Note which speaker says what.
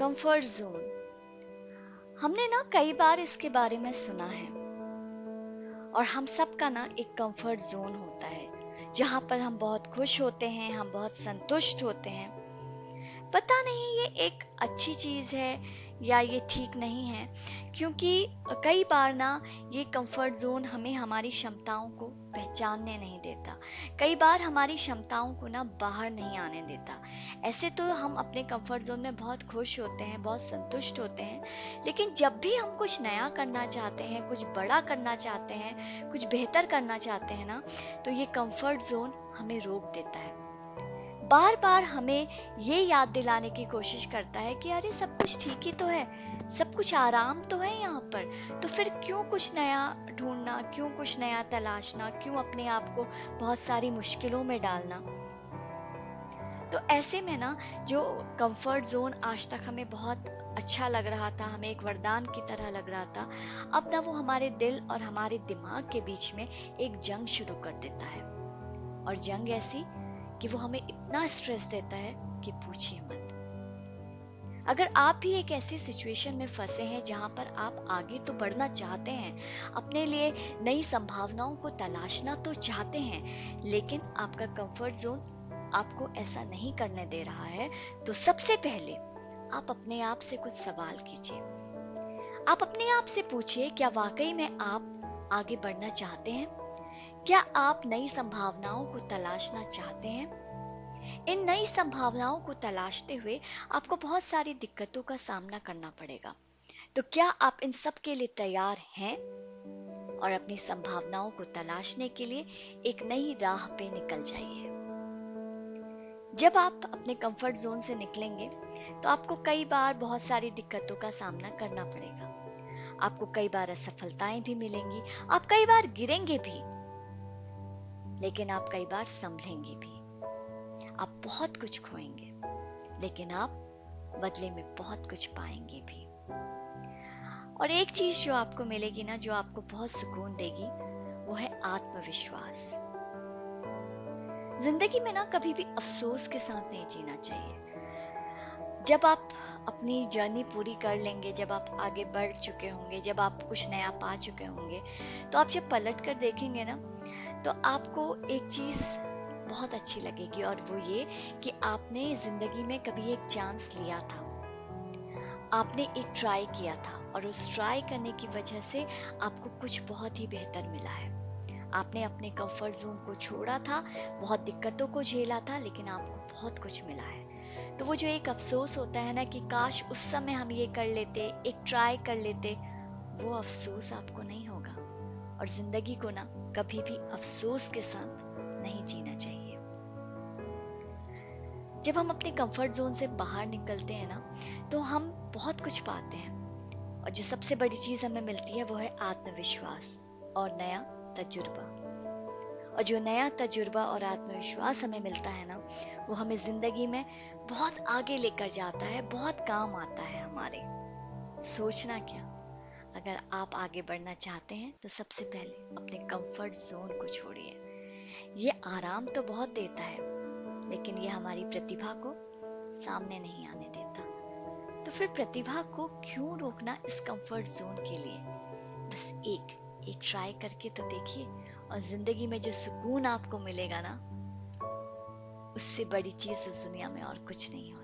Speaker 1: Comfort zone. हमने ना कई बार इसके बारे में सुना है और हम सबका ना एक कंफर्ट जोन होता है जहाँ पर हम बहुत खुश होते हैं, हम बहुत संतुष्ट होते हैं। पता नहीं ये एक अच्छी चीज है या ये ठीक नहीं है, क्योंकि कई बार ना ये कंफर्ट जोन हमें हमारी क्षमताओं को पहचानने नहीं देता। कई बार हमारी क्षमताओं को ना बाहर नहीं आने देता। ऐसे तो हम अपने कंफर्ट जोन में बहुत खुश होते हैं, बहुत संतुष्ट होते हैं, लेकिन जब भी हम कुछ नया करना चाहते हैं, कुछ बड़ा करना चाहते हैं, कुछ बेहतर करना चाहते हैं ना, तो ये कंफर्ट जोन हमें रोक देता है। बार बार हमें ये याद दिलाने की कोशिश करता है कि अरे सब कुछ ठीक ही तो है, सब कुछ आराम तो है यहाँ पर, तो फिर क्यों कुछ नया ढूंढना, क्यों कुछ नया तलाशना, क्यों अपने आप को बहुत सारी मुश्किलों में डालना। तो ऐसे में ना जो कंफर्ट जोन आज तक हमें बहुत अच्छा लग रहा था, हमें एक वरदान की तरह लग रहा था, अब ना वो हमारे दिल और हमारे दिमाग के बीच में एक जंग शुरू कर देता है। और जंग ऐसी कि वो हमें इतना स्ट्रेस देता है कि पूछिए मत। अगर आप भी एक ऐसी सिचुएशन में फंसे हैं जहां पर आप आगे तो बढ़ना चाहते हैं, अपने लिए नई संभावनाओं को तलाशना तो चाहते हैं, लेकिन आपका कंफर्ट जोन आपको ऐसा नहीं करने दे रहा है, तो सबसे पहले आप अपने आप से कुछ सवाल कीजिए। आप अपने आप से पूछिए, क्या वाकई में आप आगे बढ़ना चाहते हैं? क्या आप नई संभावनाओं को तलाशना चाहते हैं? इन नई संभावनाओं को तलाशते हुए आपको बहुत सारी दिक्कतों का सामना करना पड़ेगा। तो क्या आप इन सब के लिए तैयार हैं? और अपनी संभावनाओं को तलाशने के लिए एक नई राह पे निकल जाइए। जब आप अपने कंफर्ट जोन से निकलेंगे तो आपको कई बार बहुत सारी दिक्कतों का सामना करना पड़ेगा। आपको कई बार असफलताएं भी मिलेंगी, आप कई बार गिरेंगे भी, लेकिन आप कई बार संभलेंगे भी। आप बहुत कुछ खोएंगे, लेकिन आप बदले में बहुत कुछ पाएंगे भी। और एक चीज जो आपको मिलेगी ना, जो आपको बहुत सुकून देगी, वो है आत्मविश्वास। जिंदगी में ना कभी भी अफसोस के साथ नहीं जीना चाहिए। जब आप अपनी जर्नी पूरी कर लेंगे, जब आप आगे बढ़ चुके होंगे, जब आप कुछ नया पा चुके होंगे, तो आप जब पलट कर देखेंगे ना, तो आपको एक चीज बहुत अच्छी लगेगी, और वो ये कि आपने जिंदगी में कभी एक चांस लिया था, आपने एक ट्राई किया था, और उस ट्राई करने की वजह से आपको कुछ बहुत ही बेहतर मिला है। आपने अपने कंफर्ट जोन को छोड़ा था, बहुत दिक्कतों को झेला था, लेकिन आपको बहुत कुछ मिला है। तो वो जो एक अफसोस होता है ना कि काश उस समय हम ये कर लेते, एक ट्राई कर लेते, वो अफसोस आपको नहीं होगा। और जिंदगी को ना कभी भी अफसोस के साथ नहीं जीना चाहिए। जब हम अपने कंफर्ट जोन से बाहर निकलते हैं ना, तो हम बहुत कुछ पाते हैं, और जो सबसे बड़ी चीज हमें मिलती है वो है आत्मविश्वास और नया तजुर्बा। और जो नया तजुर्बा और आत्मविश्वास हमें मिलता है ना, वो हमें जिंदगी में बहुत आगे लेकर जाता है, बहुत काम आता है हमारे। सोचना क्या, अगर आप आगे बढ़ना चाहते हैं तो सबसे पहले अपने कंफर्ट जोन को छोड़िए। ये आराम तो बहुत देता है, लेकिन ये हमारी प्रतिभा को सामने नहीं आने देता। तो फिर प्रतिभा को क्यों रोकना इस कंफर्ट जोन के लिए? बस एक ट्राई करके तो देखिए, और जिंदगी में जो सुकून आपको मिलेगा ना, उससे बड़ी चीज इस दुनिया में और कुछ नहीं हो